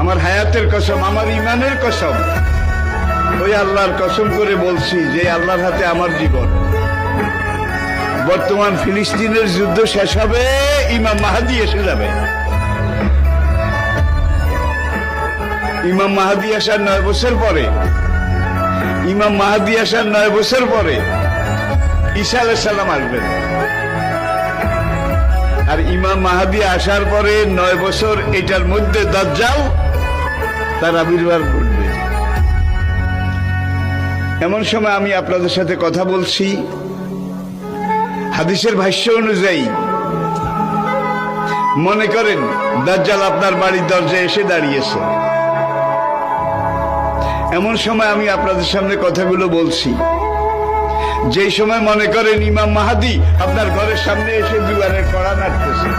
আমার হায়াতের কসম, আমার ইমানের কসম, ওই আল্লাহর কসম করে বলছি যে আল্লাহর হাতে আমার জীবন। বর্তমান ফিলিস্তিনের যুদ্ধ শেষ হবে, ইমাম মাহাদি এসে যাবে। ইমাম মাহাদি আসার 9 বছর পরে, ইমাম মাহাদি আসার 9 বছর পরে ঈসা আলাইহিস সালাম আসবেন। আর ইমাম মাহাদি আসার পরে 9 বছর, এটার মধ্যে দাজ্জাল তার আবির্ভাব ঘটবে। এমন সময় আমি আপনাদের সাথে কথা বলছি, হাদিসের ভাষ্য অনুযায়ী মনে করেন দাজ্জাল আপনার বাড়ির দরজায় এসে দাঁড়িয়েছে। এমন সময় আমি আপনাদের সামনে কথাগুলো বলছি, যেই সময় মনে করেন ইমাম মাহাদি আপনার ঘরের সামনে এসে দুয়ারে কড়া নাড়তেছে।